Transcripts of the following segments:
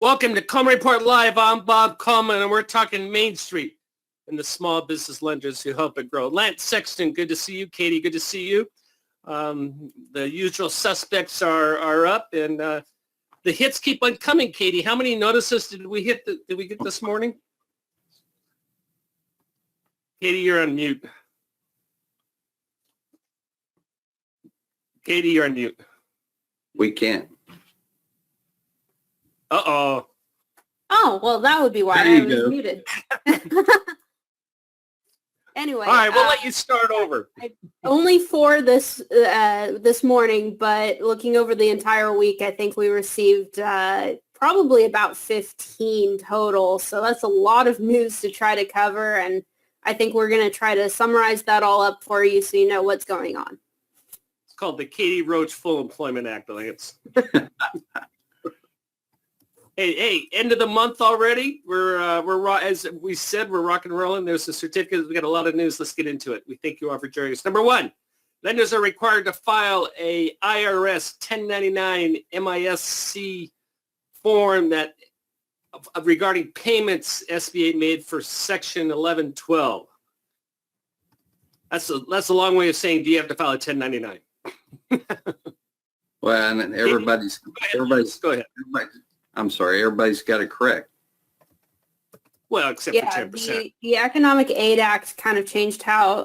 Welcome to Coleman Report Live. I'm Bob Coleman, and we're talking Main Street and the small business lenders who help it grow. Lance Sexton, good to see you. Katie, good to see you. The usual suspects are up, and the hits keep on coming. Katie, how many notices did we get this morning? Katie, you're on mute. Katie, you're on mute. We can't. Uh-oh. Oh, well, that would be why I was muted. Anyway. All right, we'll let you start over. Only 4 this morning, but looking over the entire week, I think we received probably about 15 total. So that's a lot of news to try to cover, and I think we're going to try to summarize that all up for you so you know what's going on. It's called the Katie Roach Full Employment Act, Lance. Hey, end of the month already. We're as we said, we're rock and rolling. There's a certificate. We got a lot of news. Let's get into it. We thank you all for joining us. Number 1, lenders are required to file a IRS 1099 MISC form that regarding payments SBA made for Section 1112. That's a long way of saying, do you have to file a 1099? Well, and everybody's go ahead. I'm sorry, everybody's got it correct. Well, except for 10%. The Economic Aid Act kind of changed how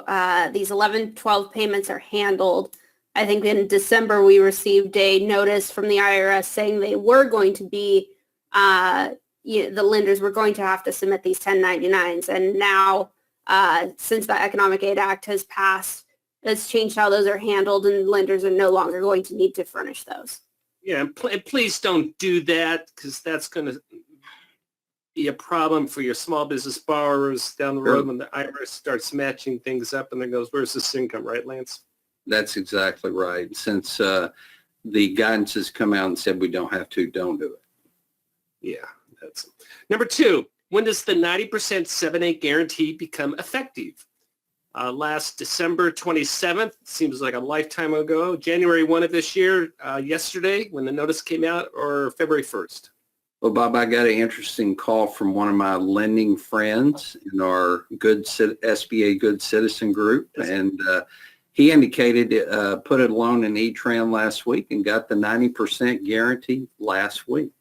these 1112 payments are handled. I think in December we received a notice from the IRS saying they were going to be, the lenders were going to have to submit these 1099s. And now, since the Economic Aid Act has passed, it's changed how those are handled, and lenders are no longer going to need to furnish those. Yeah, and please don't do that, because that's going to be a problem for your small business borrowers down the road when the IRS starts matching things up and then goes, where's this income, right, Lance? That's exactly right. Since the guidance has come out and said we don't have to, don't do it. Yeah, that's number 2. When does the 90% 7(a) guarantee become effective? Last December 27th, seems like a lifetime ago, January 1 of this year, yesterday when the notice came out, or February 1st? Well, Bob, I got an interesting call from one of my lending friends in our SBA Good Citizen group, and he indicated put a loan in E-Tran last week and got the 90% guarantee last week.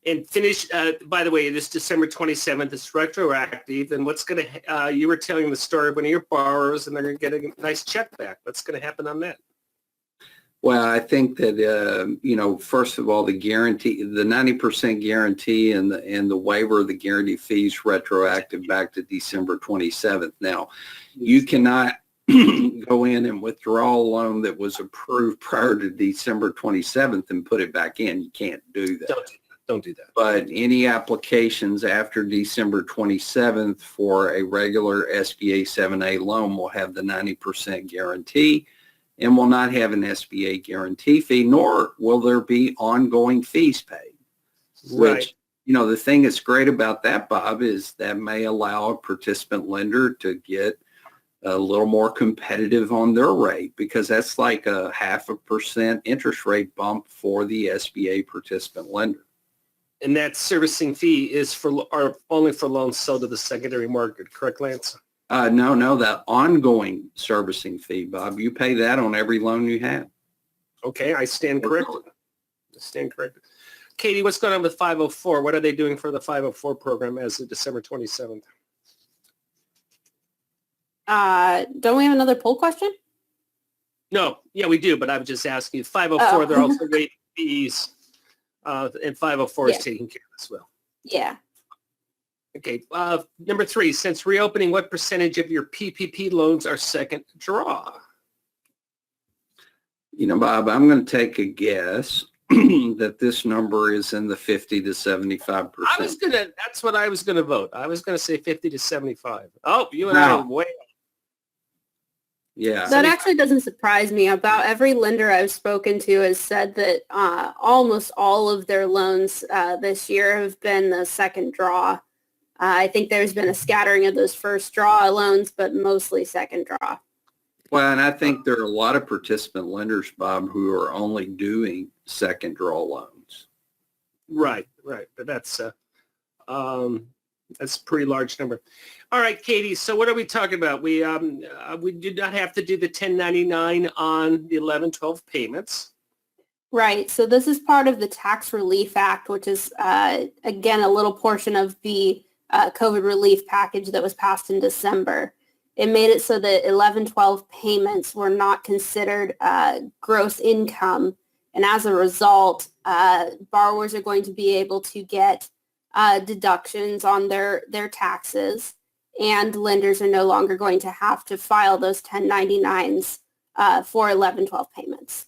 And finish, by the way, this December 27th, it's retroactive. And what's going to, you were telling the story of one of your borrowers, and they're going to get a nice check back. What's going to happen on that? Well, I think that, first of all, the guarantee, the 90% guarantee and the waiver of the guarantee fees retroactive back to December 27th. Now, you cannot go in and withdraw a loan that was approved prior to December 27th and put it back in. You can't do that. Don't do that. But any applications after December 27th for a regular SBA 7(a) loan will have the 90% guarantee and will not have an SBA guarantee fee, nor will there be ongoing fees paid. Right. Which, the thing that's great about that, Bob, is that may allow a participant lender to get a little more competitive on their rate, because that's like a 0.5% interest rate bump for the SBA participant lender. And that servicing fee is only for loans sold to the secondary market, correct, Lance? No, that ongoing servicing fee, Bob, you pay that on every loan you have. Okay, I stand corrected. Katie, what's going on with 504? What are they doing for the 504 program as of December 27th? Don't we have another poll question? No, yeah, we do, but I was just asking you. 504, they're also waiving fees. And 504 is taken care of as well. Yeah. Okay. Number 3, since reopening, what percentage of your PPP loans are second draw? Bob, I'm going to take a guess that this number is in the 50 to 75%. That's what I was going to vote. I was going to say 50 to 75. Oh, you and I are way off. Yeah. That actually doesn't surprise me. About every lender I've spoken to has said that almost all of their loans this year have been the second draw. I think there's been a scattering of those first draw loans, but mostly second draw. Well, and I think there are a lot of participant lenders, Bob, who are only doing second draw loans. Right. But that's a pretty large number. All right, Katie. So what are we talking about? We did not have to do the 1099 on the 11-12 payments. Right. So this is part of the Tax Relief Act, which is, again, a little portion of the COVID relief package that was passed in December. It made it so that 11-12 payments were not considered gross income. And as a result, borrowers are going to be able to get deductions on their taxes, and lenders are no longer going to have to file those 1099s for 11-12 payments.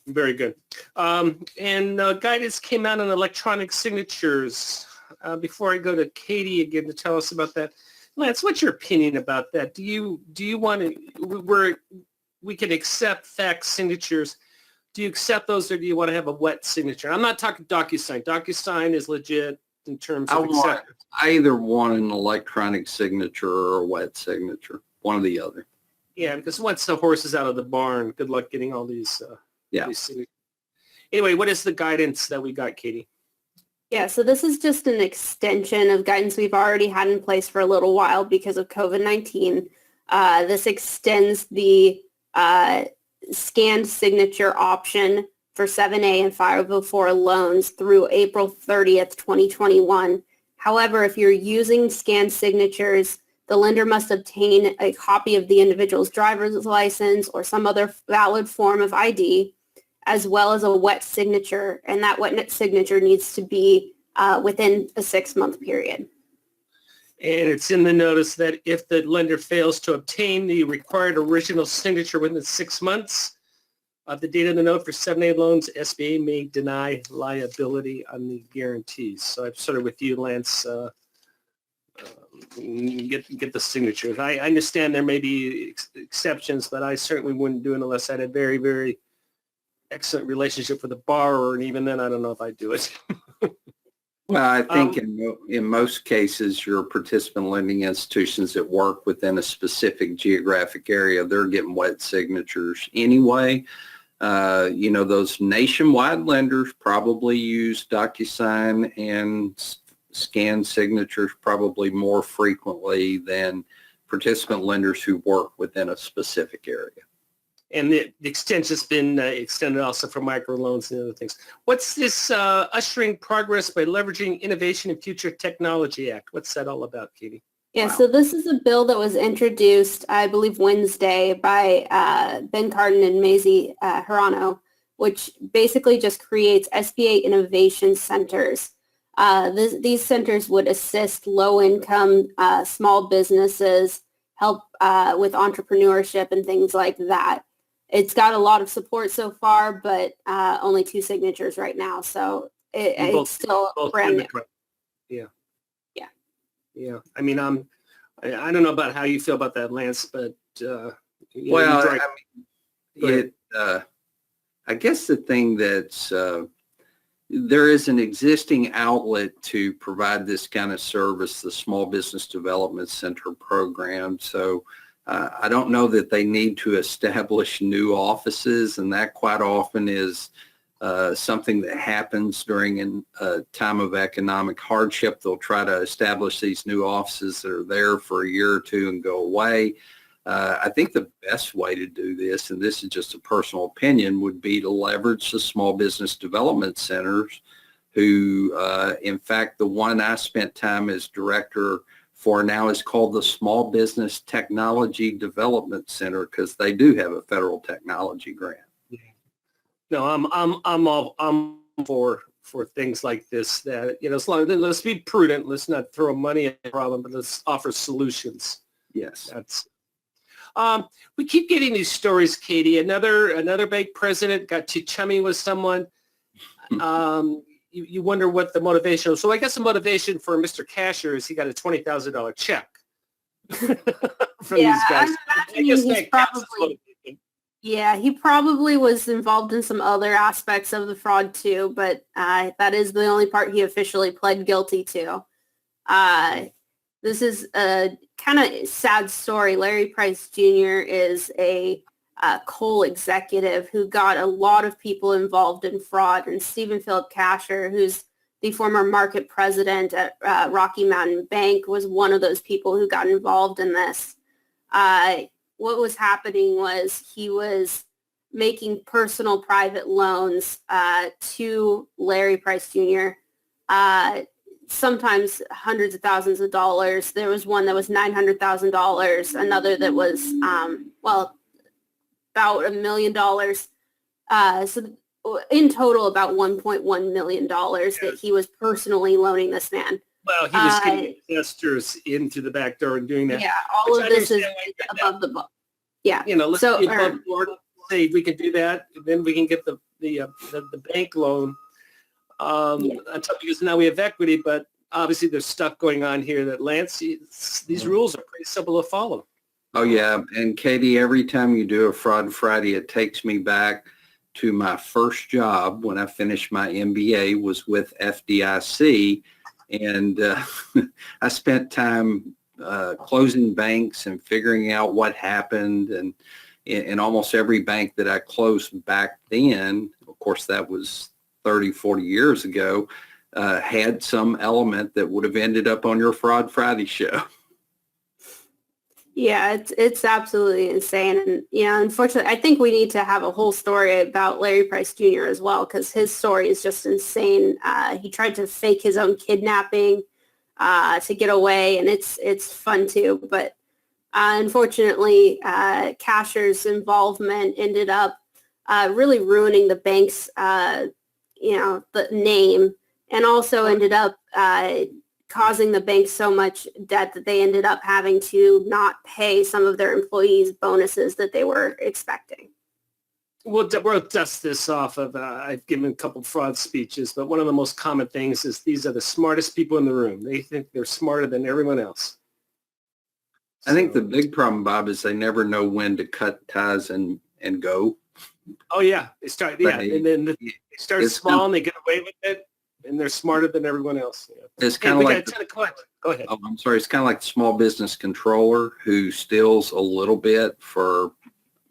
Very good. And guidance came out on electronic signatures. Before I go to Katie again to tell us about that, Lance, what's your opinion about that? Do you want to, we can accept fax signatures. Do you accept those, or do you want to have a wet signature? I'm not talking DocuSign. DocuSign is legit in terms of acceptance. I either want an electronic signature or a wet signature, one or the other. Yeah, because once the horse is out of the barn, good luck getting all these. These signatures. Anyway, what is the guidance that we got, Katie? Yeah, so this is just an extension of guidance we've already had in place for a little while because of COVID-19. This extends the scanned signature option for 7A and 504 loans through April 30th, 2021. However, if you're using scanned signatures, the lender must obtain a copy of the individual's driver's license or some other valid form of ID, as well as a wet signature, and that wet signature needs to be within a 6-month period. And it's in the notice that if the lender fails to obtain the required original signature within 6 months of the date of the note for 7A loans, SBA may deny liability on the guarantees. So I'm sort of with you, Lance. Get the signatures. I understand there may be exceptions, but I certainly wouldn't do it unless I had a very, very excellent relationship with the borrower, and even then, I don't know if I'd do it. Well, I think in most cases, your participant lending institutions that work within a specific geographic area, they're getting wet signatures anyway. Those nationwide lenders probably use DocuSign and scan signatures probably more frequently than participant lenders who work within a specific area. And the extension's been extended also for microloans and other things. What's this Ushering Progress by Leveraging Innovation and Future Technology Act? What's that all about, Katie? Yeah, so this is a bill that was introduced, I believe, Wednesday by Ben Cardin and Maisie Hirano, which basically just creates SBA innovation centers. These centers would assist low-income small businesses, help with entrepreneurship and things like that. It's got a lot of support so far, but only 2 signatures right now, so it's still brand new. Yeah. I mean, I don't know about how you feel about that, Lance, but I guess the thing that's there is an existing outlet to provide this kind of service, the Small Business Development Center program. So I don't know that they need to establish new offices, and that quite often is something that happens during a time of economic hardship. They'll try to establish these new offices that are there for a year or two and go away. I think the best way to do this, and this is just a personal opinion, would be to leverage the small business development centers who, in fact, the one I spent time as director for now is called the Small Business Technology Development Center because they do have a federal technology grant. No, I'm for things like this that, as long as let's be prudent, let's not throw money at the problem, but let's offer solutions. Yes. That's we keep getting these stories, Katie. Another bank president got too chummy with someone. You wonder what the motivation was. So I guess the motivation for Mr. Casher is he got a $20,000 check from these guys. I guess he probably was involved in some other aspects of the fraud too, but that is the only part he officially pled guilty to. This is a kind of sad story. Larry Price Jr. is a coal executive who got a lot of people involved in fraud, and Stephen Philip Casher, who's the former market president at Rocky Mountain Bank, was one of those people who got involved in this. What was happening was he was making personal private loans to Larry Price Jr., sometimes hundreds of thousands of dollars. There was one that was $900,000, another that was, about $1 million. So in total, about $1.1 million that he was personally loaning this man. Well, he was getting investors into the back door and doing that. Yeah, all of this is above the book. Yeah. Let's be above board. Say we can do that, and then we can get the bank loan. Because now we have equity, but obviously there's stuff going on here that Lance, these rules are pretty simple to follow. Oh, yeah. And Katie, every time you do a Fraud Friday, it takes me back to my first job when I finished my MBA was with FDIC. And I spent time closing banks and figuring out what happened. And in almost every bank that I closed back then, of course, that was 30, 40 years ago, had some element that would have ended up on your Fraud Friday show. Yeah, it's absolutely insane. And, unfortunately, I think we need to have a whole story about Larry Price Jr. as well, because his story is just insane. He tried to fake his own kidnapping to get away, and it's fun too. But unfortunately, Casher's involvement ended up really ruining the bank's, the name, and also ended up causing the bank so much debt that they ended up having to not pay some of their employees bonuses that they were expecting. We'll dust this off of, I've given a couple fraud speeches, but one of the most common things is these are the smartest people in the room. They think they're smarter than everyone else. I think the big problem, Bob, is they never know when to cut ties and go. Oh, yeah. They start, and then they start small and they get away with it. And they're smarter than everyone else. Yeah. It's kind of like, go ahead. Oh, I'm sorry. It's kind of like the small business controller who steals a little bit for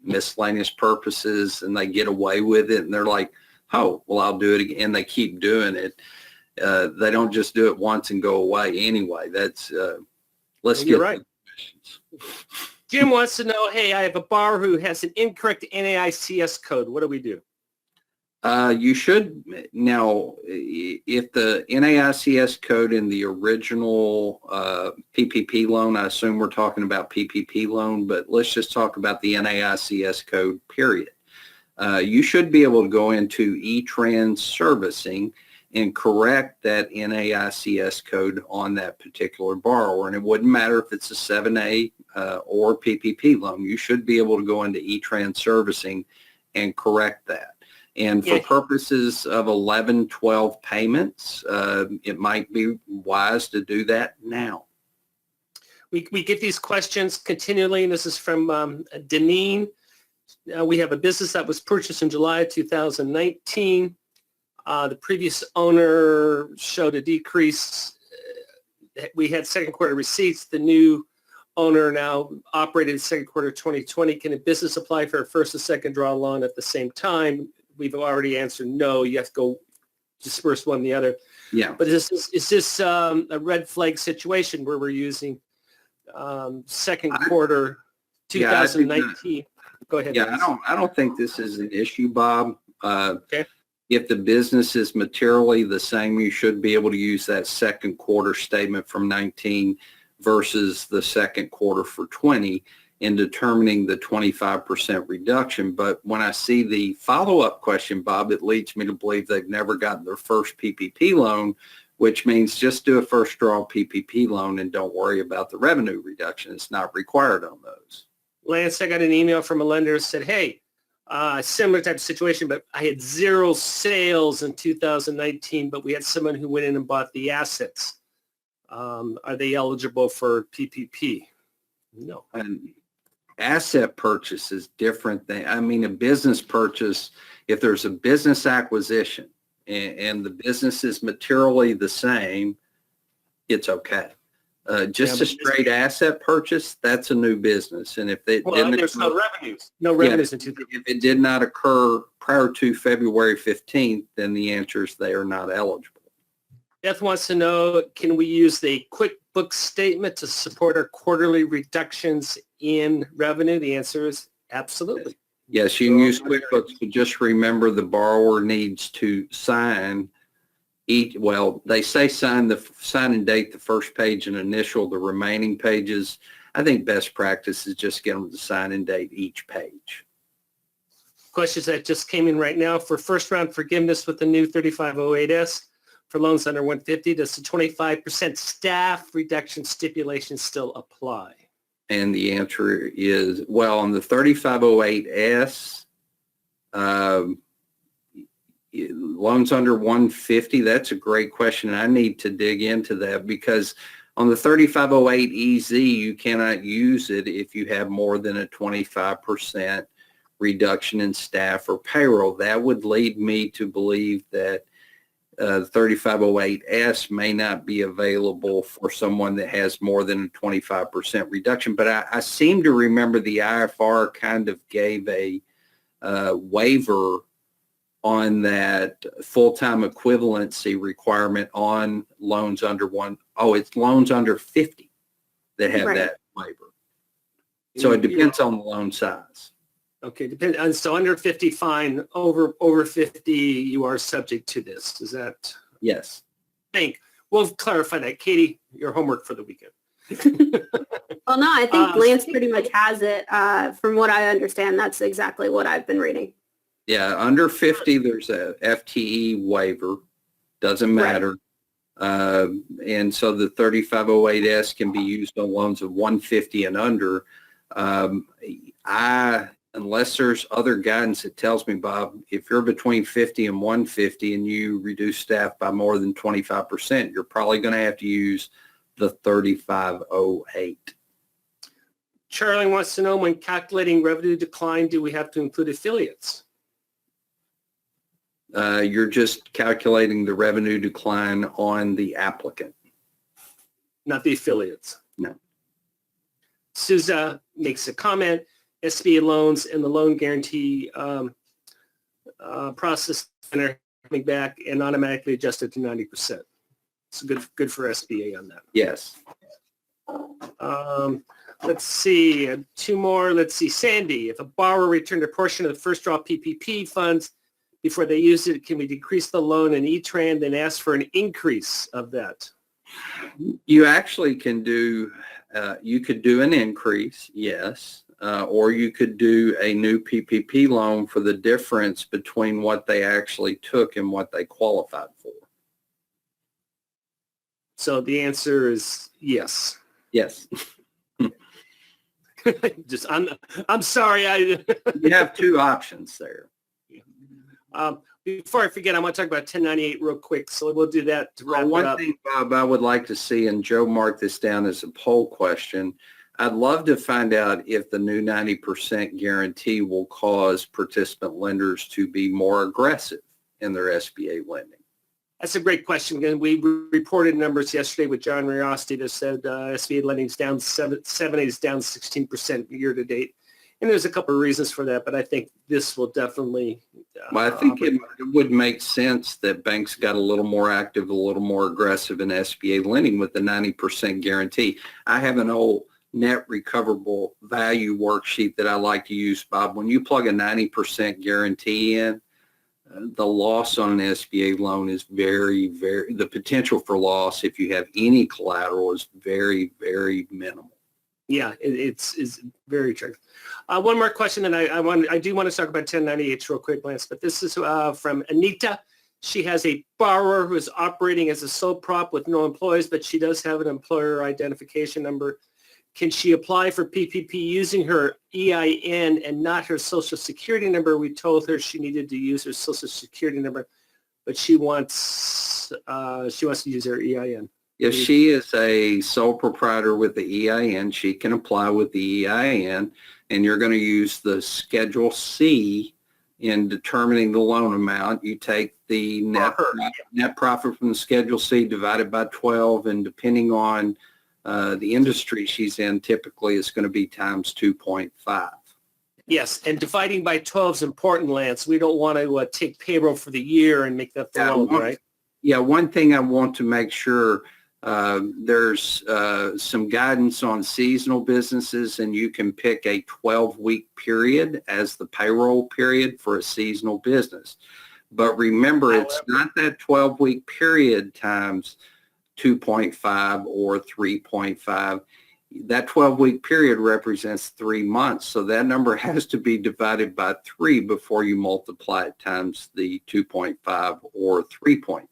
miscellaneous purposes, and they get away with it. And they're like, oh, well, I'll do it again. And they keep doing it. They don't just do it once and go away anyway. That's, let's get right. Jim wants to know, hey, I have a borrower who has an incorrect NAICS code. What do we do? You should now, if the NAICS code in the original PPP loan, I assume we're talking about PPP loan, but let's just talk about the NAICS code, period. You should be able to go into E-Trans servicing and correct that NAICS code on that particular borrower. And it wouldn't matter if it's a 7A or PPP loan. You should be able to go into E-Trans servicing and correct that. And for purposes of 11-12 payments, it might be wise to do that now. We get these questions continually, and this is from Deneen. We have a business that was purchased in July of 2019. The previous owner showed a decrease. We had second quarter receipts. The new owner now operated second quarter 2020. Can a business apply for a first and second draw loan at the same time? We've already answered no. You have to go disperse one or the other. Yeah. But is this a red flag situation where we're using second quarter 2019? Go ahead. Yeah, I don't think this is an issue, Bob. Okay. If the business is materially the same, you should be able to use that second quarter statement from 19 versus the second quarter for 20 in determining the 25% reduction. But when I see the follow-up question, Bob, it leads me to believe they've never gotten their first PPP loan, which means just do a first draw PPP loan and don't worry about the revenue reduction. It's not required on those. Lance, I got an email from a lender that said, hey, similar type of situation, but I had 0 sales in 2019, but we had someone who went in and bought the assets. Are they eligible for PPP? No. And asset purchase is different than, a business purchase. If there's a business acquisition and the business is materially the same, it's okay. Just Yeah, a straight asset purchase, that's a new business. And if it well, didn't there's no occur, revenues. No revenues in 2000. if it did not occur prior to February 15th, then the answer is they are not eligible. Beth wants to know, can we use the QuickBooks statement to support our quarterly reductions in revenue? The answer is absolutely. Yes, you can use QuickBooks, but just remember the borrower needs to sign each, well, they say sign and date the first page and initial the remaining pages. I think best practice is just get them to sign and date each page. Questions that just came in right now. For first round forgiveness with the new 3508S for loans under 150, does the 25% staff reduction stipulation still apply? And the answer is, well, on the 3508S, loans under 150, that's a great question. I need to dig into that because on the 3508EZ, you cannot use it if you have more than a 25% reduction in staff or payroll. That would lead me to believe that the 3508S may not be available for someone that has more than a 25% reduction. But I seem to remember the IFR kind of gave a waiver on that full-time equivalency requirement on loans under it's loans under 50 that have that waiver. So it depends on the loan size. Okay, depend. So under 50, fine. Over 50, you are subject to this. Is that? Yes. We'll clarify that. Katie, your homework for the weekend. Well, no, I think Lance pretty much has it. From what I understand, that's exactly what I've been reading. Yeah, under 50, there's a FTE waiver. Doesn't matter. And so the 3508S can be used on loans of 150 and under. Unless there's other guidance that tells me, Bob, if you're between 50 and 150 and you reduce staff by more than 25%, you're probably going to have to use the 3508. Charlie wants to know, when calculating revenue decline, do we have to include affiliates? You're just calculating the revenue decline on the applicant. Not the affiliates. No. Souza makes a comment. SBA loans and the loan guarantee process are coming back and automatically adjusted to 90%. It's good for SBA on that. Yes. Let's see, two more. Let's see, Sandy, if a borrower returned a portion of the first draw PPP funds before they used it, can we decrease the loan in E-Tran then ask for an increase of that? You actually can do, you could do an increase, yes. Or you could do a new PPP loan for the difference between what they actually took and what they qualified for. So the answer is yes. Yes. I'm sorry. You have two options there. Before I forget, I want to talk about 1098 real quick. So we'll do that to wrap it up. One thing, Bob, I would like to see, and Joe marked this down as a poll question, I'd love to find out if the new 90% guarantee will cause participant lenders to be more aggressive in their SBA lending. That's a great question. Again, we reported numbers yesterday with John Riosty that said SBA lending is down 7A is down 16% year to date. And there's a couple of reasons for that, but I think this will definitely. Well, I think it would make sense that banks got a little more active, a little more aggressive in SBA lending with the 90% guarantee. I have an old net recoverable value worksheet that I like to use, Bob. When you plug a 90% guarantee in, the loss on an SBA loan is the potential for loss if you have any collateral is very, very minimal. Yeah, it's very true. One more question that I do want to talk about 1098 real quick, Lance, but this is from Anita. She has a borrower who is operating as a sole prop with no employees, but she does have an employer identification number. Can she apply for PPP using her EIN and not her social security number? We told her she needed to use her social security number, but she wants to use her EIN. If she is a sole proprietor with the EIN, she can apply with the EIN, and you're going to use the Schedule C in determining the loan amount. You take the net profit from the Schedule C divided by 12, and depending on The industry she's in typically is going to be times 2.5. Yes, and dividing by 12 is important, Lance. We don't want to take payroll for the year and make that the loan, right? Yeah, one thing I want to make sure, there's some guidance on seasonal businesses, and you can pick a 12-week period as the payroll period for a seasonal business. But remember, it's not that 12-week period times 2.5 or 3.5. That 12-week period represents 3 months. So that number has to be divided by 3 before you multiply it times the 2.5 or 3.5.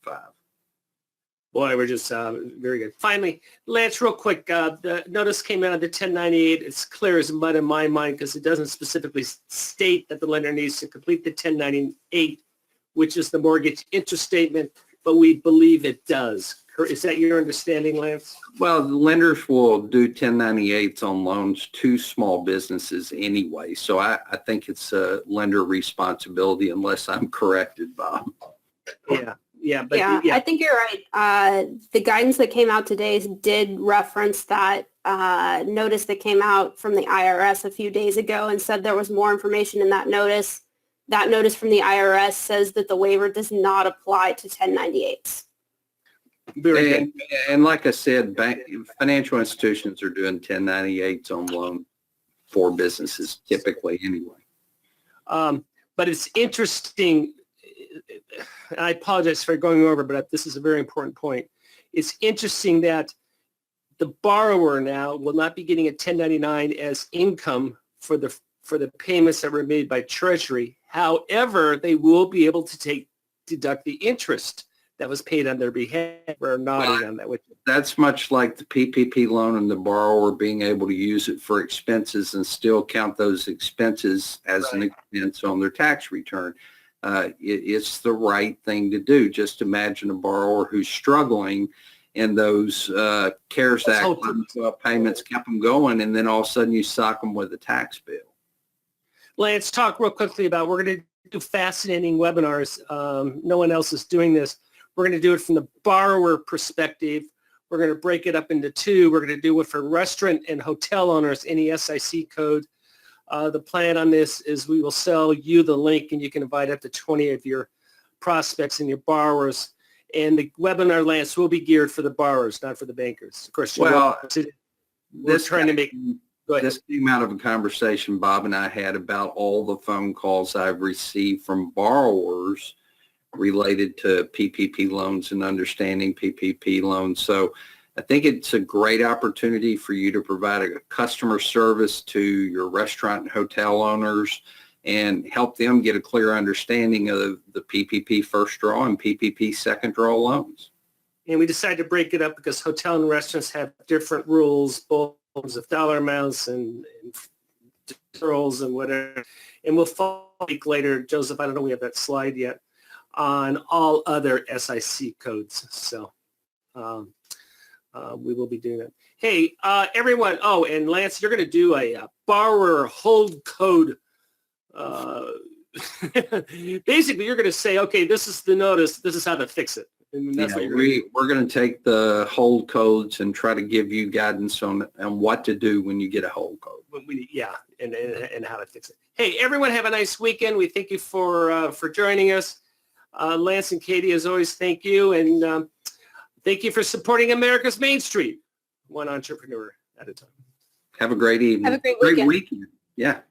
Boy, we're just very good. Finally, Lance, real quick, the notice came out of the 1098. It's clear as mud in my mind because it doesn't specifically state that the lender needs to complete the 1098, which is the mortgage interest statement, but we believe it does. Is that your understanding, Lance? Well, the lenders will do 1098s on loans to small businesses anyway. So I think it's a lender responsibility unless I'm corrected, Bob. Yeah, I think you're right. The guidance that came out today did reference that notice that came out from the IRS a few days ago and said there was more information in that notice. That notice from the IRS says that the waiver does not apply to 1098s. And like I said, financial institutions are doing 1098s on loan for businesses typically anyway. But it's interesting. I apologize for going over, but this is a very important point. It's interesting that the borrower now will not be getting a 1099 as income for the payments that were made by Treasury. However, they will be able to deduct the interest that was paid on their behalf. We're nodding on that. That's much like the PPP loan and the borrower being able to use it for expenses and still count those expenses as an expense on their tax return. It's the right thing to do. Just imagine a borrower who's struggling and those CARES Act payments kept them going, and then all of a sudden you sock them with a tax bill. Lance, talk real quickly about, we're going to do fascinating webinars. No one else is doing this. We're going to do it from the borrower perspective. We're going to break it up into 2. We're going to do it for restaurant and hotel owners, any SIC code. The plan on this is we will sell you the link and you can invite up to 20 of your prospects and your borrowers. And the webinar, Lance, will be geared for the borrowers, not for the bankers. Of course, this came out of a conversation Bob and I had about all the phone calls I've received from borrowers related to PPP loans and understanding PPP loans. So I think it's a great opportunity for you to provide a customer service to your restaurant and hotel owners and help them get a clear understanding of the PPP first draw and PPP second draw loans. And we decided to break it up because hotel and restaurants have different rules, both of dollar amounts and deferrals and whatever. And we'll follow a week later, Joseph, I don't know, we have that slide yet, on all other SIC codes. So we will be doing that. Hey, everyone. Oh, and Lance, you're going to do a borrower hold code. Basically, you're going to say, okay, this is the notice. This is how to fix it. And that's what we're going to take the hold codes and try to give you guidance on what to do when you get a hold code. And how to fix it. Hey, everyone, have a nice weekend. We thank you for joining us. Lance and Katie, as always, thank you. And thank you for supporting America's Main Street, one entrepreneur at a time. Have a great evening. Have a great weekend. Yeah.